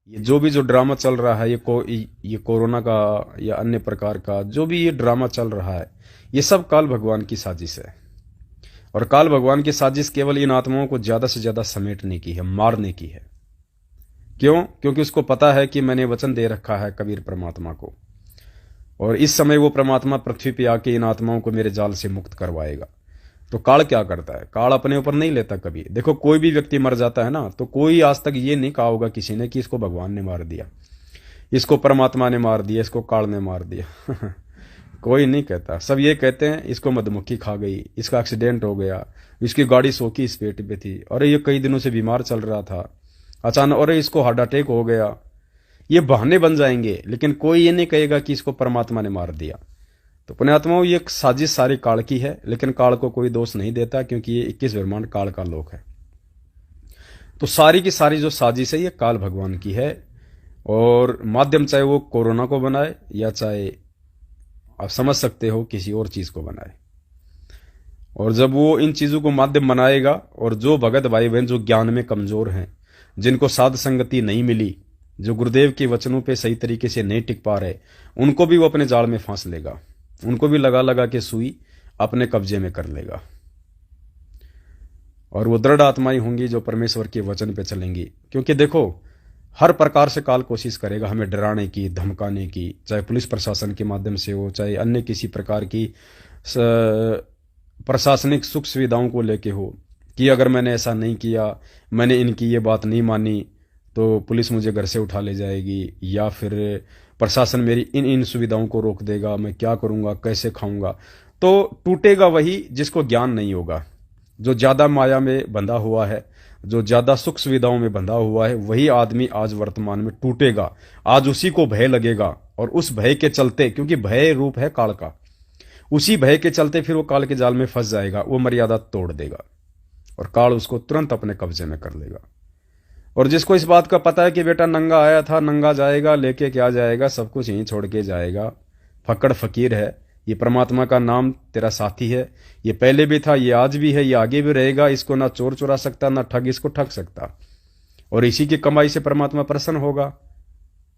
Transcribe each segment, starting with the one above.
ये जो ड्रामा चल रहा है, ये कोरोना का या अन्य प्रकार का जो भी ये ड्रामा चल रहा है, ये सब काल भगवान की साजिश है। और काल भगवान की साजिश केवल इन आत्माओं को ज्यादा से ज्यादा समेटने की है, मारने की है। क्यों? क्योंकि उसको पता है कि मैंने वचन दे रखा है कबीर परमात्मा को, और इस समय वो परमात्मा पृथ्वी पे आके इन आत्माओं को मेरे जाल से मुक्त करवाएगा। तो काल क्या करता है? काल अपने ऊपर नहीं लेता कभी। देखो, कोई भी व्यक्ति मर जाता है ना, तो कोई आज तक ये नहीं कहा होगा किसी ने कि इसको भगवान ने मार दिया, इसको परमात्मा ने मार दिया, इसको काल ने मार दिया। कोई नहीं कहता। सब ये कहते हैं इसको मधुमक्खी खा गई, इसका एक्सीडेंट हो गया, इसकी गाड़ी सो की स्पीड पे थी, और ये कई दिनों से बीमार चल रहा था, अचानक और इसको हार्ट अटैक हो गया। ये बहाने बन जाएंगे, लेकिन कोई ये नहीं कहेगा कि इसको परमात्मा ने मार दिया। तो पुण्यात्माओं, ये साजिश सारी काल की है, लेकिन काल को कोई दोष नहीं देता, क्योंकि ये 21 ब्रह्मांड काल का लोक है। तो सारी की सारी जो साजिश है ये काल भगवान की है। और माध्यम चाहे वो कोरोना को बनाए, या चाहे आप समझ सकते हो किसी और चीज को बनाए। और जब वो इन चीजों को माध्यम बनाएगा, और जो भगत भाई बहन जो ज्ञान में कमजोर हैं, जिनको साध संगति नहीं मिली, जो गुरुदेव के वचनों पे सही तरीके से नहीं टिक पा रहे, उनको भी वो अपने जाल में फांस लेगा, उनको भी लगा लगा के सुई अपने कब्जे में कर लेगा। और वो दृढ़ आत्माएं होंगी जो परमेश्वर के वचन पे चलेंगी। क्योंकि देखो, हर प्रकार से काल कोशिश करेगा हमें डराने की, धमकाने की, चाहे पुलिस प्रशासन के माध्यम से हो, चाहे अन्य किसी प्रकार की प्रशासनिक सुख सुविधाओं को लेके हो, कि अगर मैंने ऐसा नहीं किया, मैंने इनकी ये बात नहीं मानी, तो पुलिस मुझे घर से उठा ले जाएगी, या फिर प्रशासन मेरी इन इन सुविधाओं को रोक देगा, मैं क्या करूंगा, कैसे खाऊंगा। तो टूटेगा वही जिसको ज्ञान नहीं होगा, जो ज्यादा माया में बंधा हुआ है, जो ज्यादा सुख सुविधाओं में बंधा हुआ है, वही आदमी आज वर्तमान में टूटेगा। आज उसी को भय लगेगा, और उस भय के चलते, क्योंकि भय रूप है काल का, उसी भय के चलते फिर वो काल के जाल में फंस जाएगा, वो मर्यादा तोड़ देगा, और काल उसको तुरंत अपने कब्जे में कर लेगा। और जिसको इस बात का पता है कि बेटा नंगा आया था, नंगा जाएगा, लेके क्या जाएगा, सब कुछ यहीं छोड़ के जाएगा, फकड़ फकीर है, ये परमात्मा का नाम तेरा साथी है, ये पहले भी था, ये आज भी है, ये आगे भी रहेगा, इसको ना चोर चुरा सकता, ना ठग इसको ठग सकता, और इसी की कमाई से परमात्मा प्रसन्न होगा।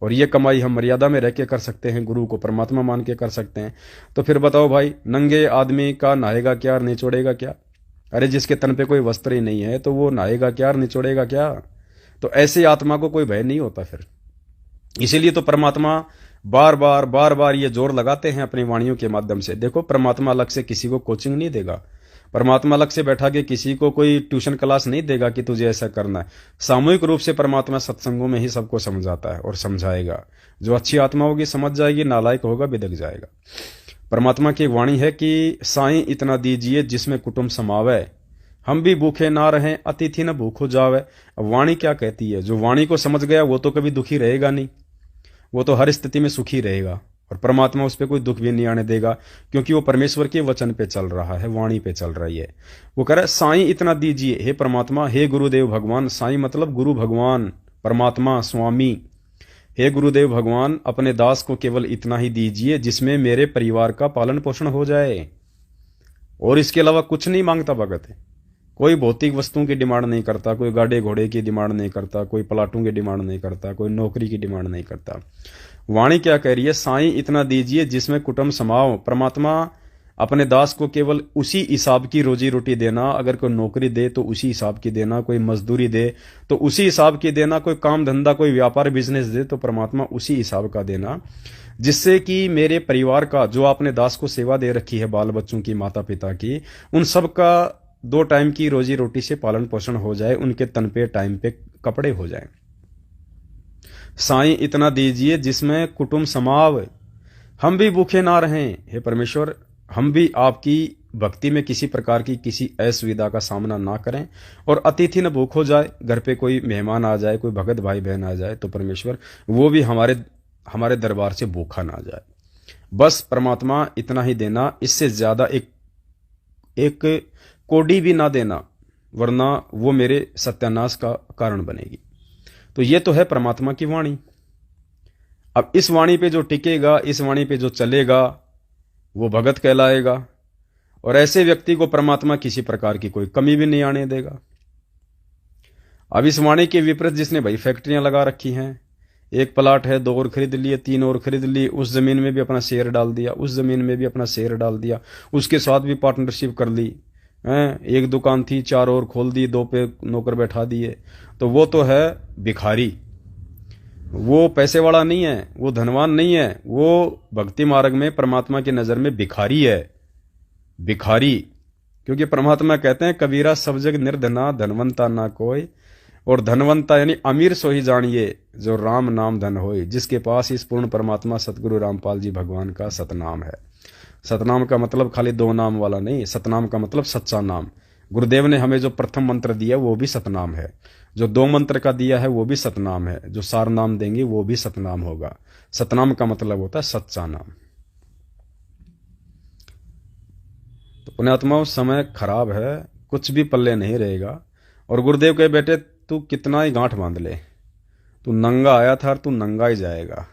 और ये कमाई हम मर्यादा में रह के कर सकते हैं, गुरु को परमात्मा मान के कर सकते हैं। तो फिर बताओ भाई, नंगे आदमी का नहाएगा क्या और निचोड़ेगा क्या? अरे जिसके तन पे कोई वस्त्र ही नहीं है, तो वो नहाएगा क्या और निचोड़ेगा क्या? तो ऐसी आत्मा को कोई भय नहीं होता फिर। इसीलिए तो परमात्मा बार बार ये जोर लगाते हैं अपनी वाणियों के माध्यम से। देखो, परमात्मा अलग से किसी को कोचिंग नहीं देगा, परमात्मा अलग से बैठा के किसी को कोई ट्यूशन क्लास नहीं देगा कि तुझे ऐसा करना है। सामूहिक रूप से परमात्मा सत्संगों में ही सबको समझाता है और समझाएगा। जो अच्छी आत्मा होगी समझ जाएगी, नालायक होगा बिदक जाएगा। परमात्मा की वाणी है कि साईं इतना दीजिए जिसमें कुटुंब समावे, हम भी भूखे ना रहें, अतिथि न भूखो जावे। अब वाणी क्या कहती है? जो वाणी को समझ गया वो तो कभी दुखी रहेगा नहीं, वो तो हर स्थिति में सुखी रहेगा, और परमात्मा उस पर कोई दुख भी नहीं आने देगा, क्योंकि वो परमेश्वर के वचन पे चल रहा है, वाणी पे चल रही है। वो कह रहा है साईं इतना दीजिए, हे परमात्मा, हे गुरुदेव भगवान। साईं मतलब गुरु भगवान, परमात्मा, स्वामी। हे गुरुदेव भगवान, अपने दास को केवल इतना ही दीजिए जिसमें मेरे परिवार का पालन पोषण हो जाए, और इसके अलावा कुछ नहीं मांगता भगत। कोई भौतिक वस्तुओं की डिमांड नहीं करता, कोई गाड़े घोड़े की डिमांड नहीं करता, कोई प्लाटों की डिमांड नहीं करता, कोई नौकरी की डिमांड नहीं करता। वाणी क्या कह रही है? साईं इतना दीजिए जिसमें कुटुंब समाओ। परमात्मा अपने दास को केवल उसी हिसाब की रोजी रोटी देना, अगर कोई नौकरी दे तो उसी हिसाब की देना, कोई मजदूरी दे तो उसी हिसाब की देना, कोई काम धंधा, कोई व्यापार बिजनेस दे तो परमात्मा उसी हिसाब का देना, जिससे कि मेरे परिवार का, जो आपने दास को सेवा दे रखी है, बाल बच्चों की, माता पिता की, उन सब का 2 टाइम की रोजी रोटी से पालन पोषण हो जाए, उनके तन पे टाइम पे कपड़े हो जाएं। साईं इतना दीजिए जिसमें कुटुंब समाव, हम भी भूखे ना रहें। हे परमेश्वर, हम भी आपकी भक्ति में किसी प्रकार की किसी असुविधा का सामना ना करें, और अतिथि न भूख हो जाए। घर पे कोई मेहमान आ जाए, कोई भगत भाई बहन आ जाए, तो परमेश्वर वो भी हमारे दरबार से भूखा ना जाए। बस परमात्मा इतना ही देना, इससे ज्यादा एक कोडी भी ना देना, वरना वो मेरे सत्यानाश का कारण बनेगी। तो ये तो है परमात्मा की वाणी। अब इस वाणी पे जो टिकेगा, इस वाणी पे जो चलेगा, वो भगत कहलाएगा, और ऐसे व्यक्ति को परमात्मा किसी प्रकार की कोई कमी भी नहीं आने देगा। अब इस वाणी के विपरीत जिसने भाई फैक्ट्रियां लगा रखी हैं, एक प्लाट है, 2 और खरीद लिए, 3 और खरीद ली, उस जमीन में भी अपना शेयर डाल दिया, उस जमीन में भी अपना शेयर डाल दिया, उसके साथ भी पार्टनरशिप कर ली हैं। एक दुकान थी, 4 और खोल दी, 2 पे नौकर बैठा दिए। तो वो तो है भिखारी, वो पैसे वाला नहीं है, वो धनवान नहीं है, वो भक्ति मार्ग में परमात्मा की नजर में भिखारी है, भिखारी। क्योंकि परमात्मा कहते हैं कबीरा सब जग निर्धना धनवंता ना कोई, और धनवंता यानी अमीर सो ही जानिए जो राम नाम धन होए, जिसके पास इस पूर्ण परमात्मा सतगुरु रामपाल जी भगवान का सतनाम है। सतनाम का मतलब खाली 2 नाम वाला नहीं, सतनाम का मतलब सच्चा नाम। गुरुदेव ने हमें जो प्रथम मंत्र दिया वो भी सतनाम है, जो 2 मंत्र का दिया है वो भी सतनाम है, जो सार नाम देंगे वो भी सतनाम होगा। सतनाम का मतलब होता है सच्चा नाम। तो पुण्यात्माओं, समय खराब है, कुछ भी पल्ले नहीं रहेगा। और गुरुदेव के बेटे तू कितना ही गांठ बांध ले, तू नंगा आया था और तू नंगा ही जाएगा।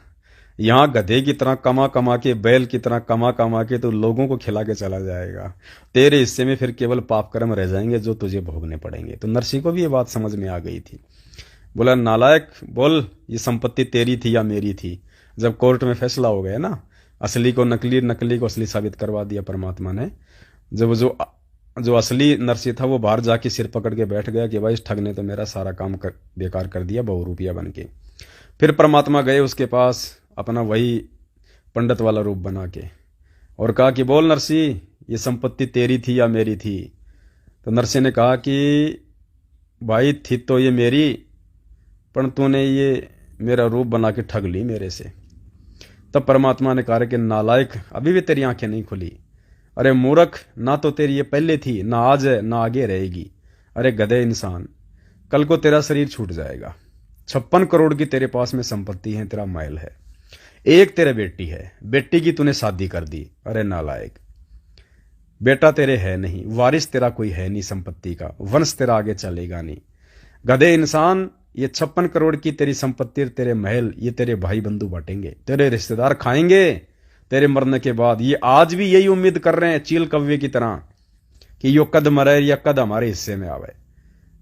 यहां गधे की तरह कमा कमा के, बैल की तरह कमा कमा के तू लोगों को खिला के चला जाएगा। तेरे हिस्से में फिर केवल पाप कर्म रह जाएंगे जो तुझे भोगने पड़ेंगे। तो नरसिंह को भी ये बात समझ में आ गई थी। बोला, नालायक, बोल ये संपत्ति तेरी थी या मेरी थी। जब कोर्ट में फैसला हो गया ना, असली को नकली, नकली को असली साबित करवा दिया परमात्मा ने। जब जो असली नरसिंह था वो बाहर जाके सिर पकड़ के बैठ गया कि भाई इस ठग ने तो मेरा सारा काम बेकार कर दिया, बहुरूपिया बन के। फिर परमात्मा गए उसके पास अपना वही पंडित वाला रूप बना के और कहा कि बोल नरसिंह, ये संपत्ति तेरी थी या मेरी थी। तो नरसिंह ने कहा कि भाई थी तो ये मेरी, पर तूने ये मेरा रूप बना के ठग ली मेरे से। तब परमात्मा ने कहा कि नालायक, अभी भी तेरी आंखें नहीं खुली। अरे मूर्ख, ना तो तेरी ये पहले थी, ना आज है, ना आगे रहेगी। अरे गधे इंसान, कल को तेरा शरीर छूट जाएगा। 56 करोड़ की तेरे पास में संपत्ति है, तेरा महल है, एक तेरे बेटी है, बेटी की तूने शादी कर दी। अरे नालायक, बेटा तेरे है नहीं, वारिस तेरा कोई है नहीं संपत्ति का, वंश तेरा आगे चलेगा नहीं। गधे इंसान, ये 56 करोड़ की तेरी संपत्ति, तेरे महल, ये तेरे भाई बंधु बांटेंगे, तेरे रिश्तेदार खाएंगे तेरे मरने के बाद। ये आज भी यही उम्मीद कर रहे हैं चील कौवे की तरह कि यो कद मरे या कद हमारे हिस्से में आवे।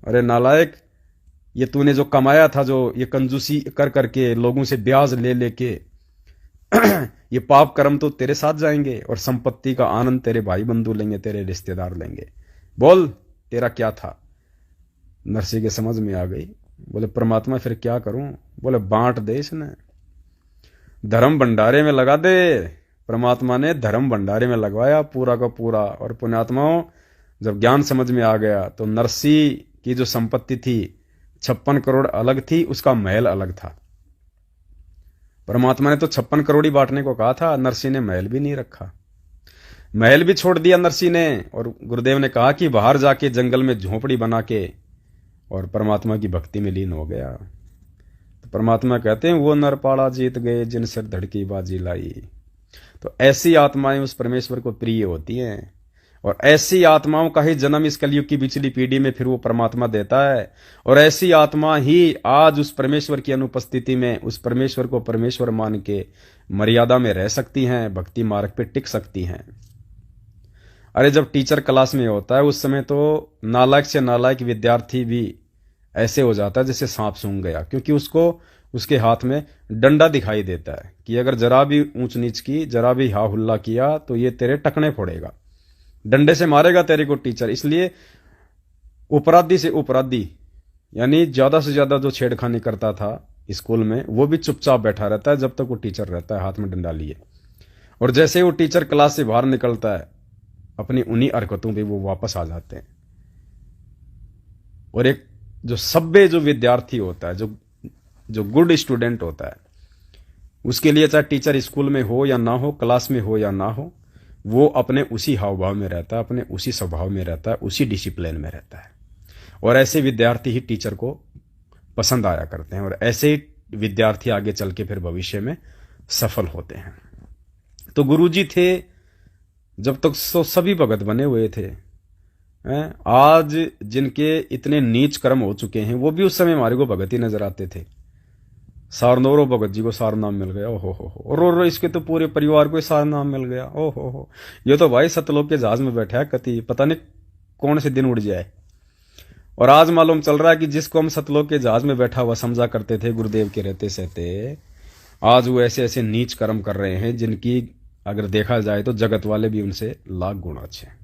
अरे नालायक, ये तूने जो कमाया था, जो ये कंजूसी कर करके लोगों से ब्याज ले लेके ये पाप कर्म तो तेरे साथ जाएंगे और संपत्ति का आनंद तेरे भाई बंधु लेंगे, तेरे रिश्तेदार लेंगे। बोल तेरा क्या था। नरसिंह के समझ में आ गई। बोले परमात्मा फिर क्या करूं। बोले बांट दे, इसने धर्म भंडारे में लगा दे। परमात्मा ने धर्म भंडारे में लगवाया पूरा का पूरा। और पुण्यात्माओं, जब ज्ञान समझ में आ गया तो नरसिंह की जो संपत्ति थी 56 करोड़ अलग थी, उसका महल अलग था। परमात्मा ने तो 56 करोड़ ही बांटने को कहा था, नरसिंह ने महल भी नहीं रखा, महल भी छोड़ दिया नरसिंह ने। और गुरुदेव ने कहा कि बाहर जाके जंगल में झोपड़ी बना के और परमात्मा की भक्ति में लीन हो गया। तो परमात्मा कहते हैं वो नरपाड़ा जीत गए जिन सिर धड़की बाजी लाई। तो ऐसी आत्माएं उस परमेश्वर को प्रिय होती हैं, और ऐसी आत्माओं का ही जन्म इस कलयुग की पिछली पीढ़ी में फिर वो परमात्मा देता है। और ऐसी आत्मा ही आज उस परमेश्वर की अनुपस्थिति में उस परमेश्वर को परमेश्वर मान के मर्यादा में रह सकती हैं, भक्ति मार्ग पे टिक सकती हैं। अरे जब टीचर क्लास में होता है उस समय तो नालायक से नालायक विद्यार्थी भी ऐसे हो जाता है जैसे सांप सूंघ गया, क्योंकि उसको उसके हाथ में डंडा दिखाई देता है कि अगर जरा भी ऊंच नीच की, जरा भी हा हुल्ला किया तो ये तेरे टकने फोड़ेगा, डंडे से मारेगा तेरे को टीचर। इसलिए उपराधी से उपराधी यानी ज्यादा से ज्यादा जो छेड़खानी करता था स्कूल में, वो भी चुपचाप बैठा रहता है जब तक वो टीचर रहता है हाथ में डंडा लिए। और जैसे ही वो टीचर क्लास से बाहर निकलता है अपनी उन्हीं हरकतों पे वो वापस आ जाते हैं। और एक जो सभ्य जो विद्यार्थी होता है, जो गुड स्टूडेंट होता है, उसके लिए चाहे टीचर स्कूल में हो या ना हो, क्लास में हो या ना हो, वो अपने उसी हाव भाव में रहता है, अपने उसी स्वभाव में रहता है, उसी डिसिप्लिन में रहता है। और ऐसे विद्यार्थी ही टीचर को पसंद आया करते हैं, और ऐसे ही विद्यार्थी आगे चल के फिर भविष्य में सफल होते हैं। तो गुरुजी थे जब तक तो सभी भगत बने हुए थे। आज जिनके इतने नीच कर्म हो चुके हैं वो भी उस समय हमारे को भगत ही नजर आते थे। सारनौरो भगत जी को सार नाम मिल गया, ओहो हो। और इसके तो पूरे परिवार को सार नाम मिल गया, ओहो हो। ये तो भाई सतलोक के जहाज में बैठा है, कति पता नहीं कौन से दिन उड़ जाए। और आज मालूम चल रहा है कि जिसको हम सतलोक के जहाज में बैठा हुआ समझा करते थे गुरुदेव के रहते सहते, आज वो ऐसे ऐसे नीच कर्म कर रहे हैं जिनकी अगर देखा जाए तो जगत वाले भी उनसे लाख गुना अच्छे हैं।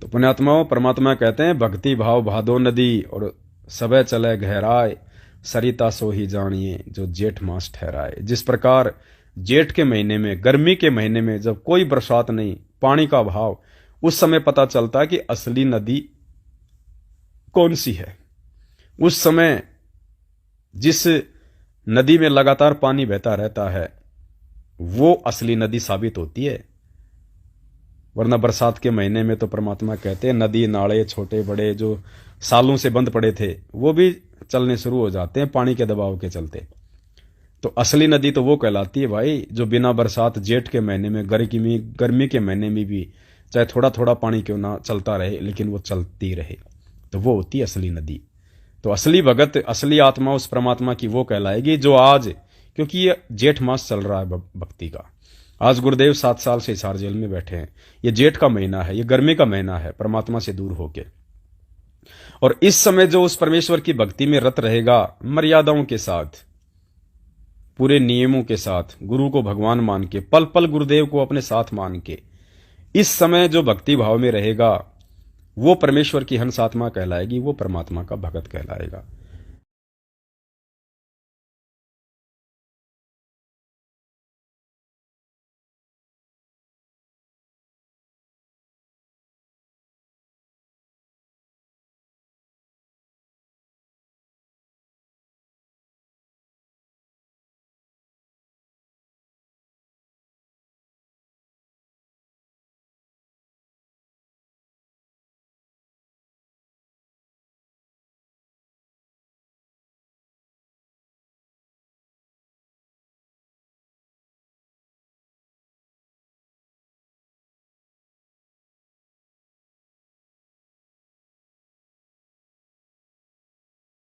तो पुण्यात्माओं, परमात्मा कहते हैं भक्ति भाव भादो नदी और सबे चले गहराए, सरिता सो ही जानिए जो जेठ मास ठहराए। जिस प्रकार जेठ के महीने में, गर्मी के महीने में जब कोई बरसात नहीं, पानी का अभाव, उस समय पता चलता है कि असली नदी कौन सी है। उस समय जिस नदी में लगातार पानी बहता रहता है वो असली नदी साबित होती है। वरना बरसात के महीने में तो परमात्मा कहते हैं नदी नाले छोटे बड़े जो सालों से बंद पड़े थे वो भी चलने शुरू हो जाते हैं पानी के दबाव के चलते। तो असली नदी तो वो कहलाती है भाई जो बिना बरसात जेठ के महीने में, गर्मी के महीने में भी चाहे थोड़ा थोड़ा पानी क्यों ना चलता रहे लेकिन वो चलती रहे, तो वो होती है असली नदी। तो असली भगत, असली आत्मा उस परमात्मा की वो कहलाएगी जो आज, क्योंकि ये जेठ मास चल रहा है भक्ति का, आज गुरुदेव 7 साल से हिसार जेल में बैठे हैं, ये जेठ का महीना है, ये गर्मी का महीना है परमात्मा से दूर होके। और इस समय जो उस परमेश्वर की भक्ति में रत रहेगा, मर्यादाओं के साथ, पूरे नियमों के साथ, गुरु को भगवान मान के, पल पल गुरुदेव को अपने साथ मान के, इस समय जो भक्ति भाव में रहेगा वो परमेश्वर की हंस आत्मा कहलाएगी, वो परमात्मा का भगत कहलाएगा।